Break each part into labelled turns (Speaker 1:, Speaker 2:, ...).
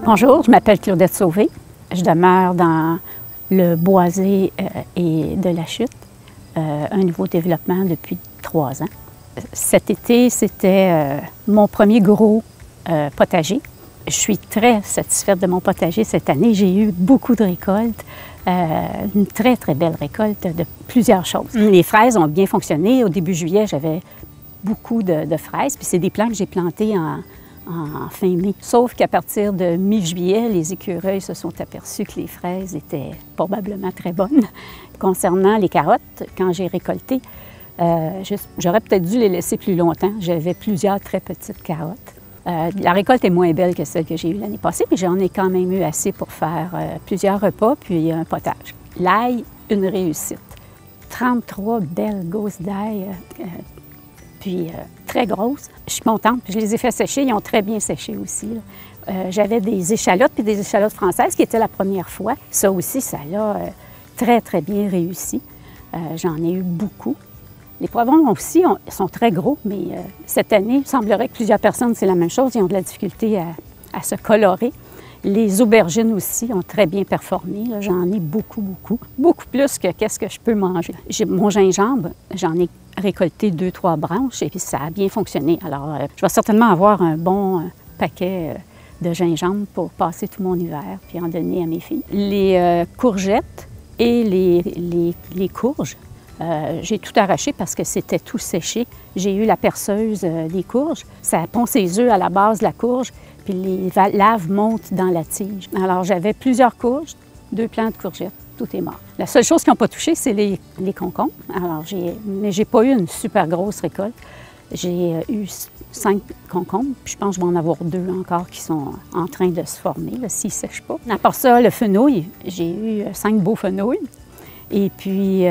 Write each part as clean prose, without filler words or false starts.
Speaker 1: Bonjour, je m'appelle Claudette Sauvé. Je demeure dans le boisé et de la chute, un nouveau développement depuis 3 ans. Cet été, c'était mon premier gros potager. Je suis très satisfaite de mon potager cette année. J'ai eu beaucoup de récoltes, une très, très belle récolte de plusieurs choses. Les fraises ont bien fonctionné. Au début juillet, j'avais beaucoup de fraises, puis c'est des plants que j'ai plantés en fin mai. Sauf qu'à partir de mi-juillet, les écureuils se sont aperçus que les fraises étaient probablement très bonnes. Concernant les carottes, quand j'ai récolté, j'aurais peut-être dû les laisser plus longtemps. J'avais plusieurs très petites carottes. La récolte est moins belle que celle que j'ai eue l'année passée, mais j'en ai quand même eu assez pour faire plusieurs repas, puis un potage. L'ail, une réussite. 33 belles gousses d'ail, puis très grosses. Je suis contente, puis je les ai fait sécher, ils ont très bien séché aussi. J'avais des échalotes, puis des échalotes françaises, qui étaient la première fois. Ça aussi, ça l'a très, très bien réussi. J'en ai eu beaucoup. Les poivrons aussi sont très gros, mais cette année, il semblerait que plusieurs personnes, c'est la même chose, ils ont de la difficulté à se colorer. Les aubergines aussi ont très bien performé. J'en ai beaucoup, beaucoup. Beaucoup plus que qu'est-ce que je peux manger. Mon gingembre, j'en ai récolté 2-3 branches et puis ça a bien fonctionné. Alors, je vais certainement avoir un bon paquet de gingembre pour passer tout mon hiver puis en donner à mes filles. Les courgettes et les courges, j'ai tout arraché parce que c'était tout séché. J'ai eu la perceuse des courges. Ça pond ses œufs à la base de la courge, puis les laves montent dans la tige. Alors, j'avais plusieurs courges, 2 plants de courgettes. Tout est mort. La seule chose qu'ils n'ont pas touché, c'est les concombres. Alors, mais j'ai pas eu une super grosse récolte. J'ai eu 5 concombres, puis je pense que je vais en avoir 2 encore qui sont en train de se former, s'ils ne sèchent pas. À part ça, le fenouil, j'ai eu 5 beaux fenouils. Et puis,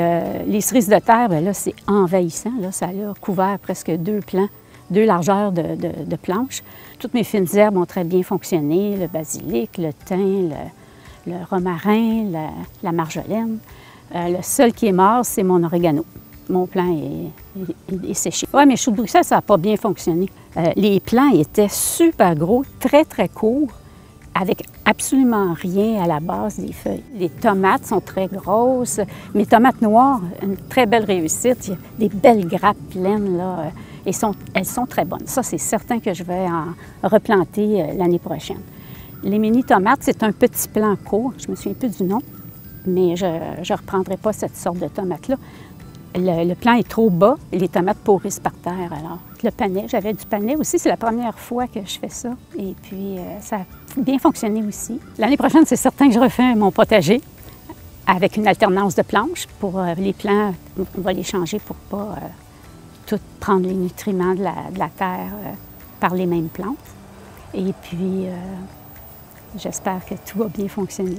Speaker 1: les cerises de terre, bien là, c'est envahissant. Là, ça a couvert presque 2 plants, 2 largeurs de planches. Toutes mes fines herbes ont très bien fonctionné. Le basilic, le thym, le romarin, la marjolaine. Le seul qui est mort, c'est mon oregano. Mon plant est séché. Oui, mes choux de Bruxelles, ça n'a pas bien fonctionné. Les plants étaient super gros, très, très courts, avec absolument rien à la base des feuilles. Les tomates sont très grosses. Mes tomates noires, une très belle réussite. Il y a des belles grappes pleines, là. Elles sont très bonnes. Ça, c'est certain que je vais en replanter l'année prochaine. Les mini-tomates, c'est un petit plant court. Je me souviens plus du nom, mais je ne reprendrai pas cette sorte de tomate-là. Le plant est trop bas et les tomates pourrissent par terre. Alors, le panais, j'avais du panais aussi. C'est la première fois que je fais ça. Et puis, ça a bien fonctionné aussi. L'année prochaine, c'est certain que je refais mon potager avec une alternance de planches. Pour les plants, on va les changer pour ne pas tout prendre les nutriments de la terre par les mêmes plantes. Et puis, j'espère que tout va bien fonctionner.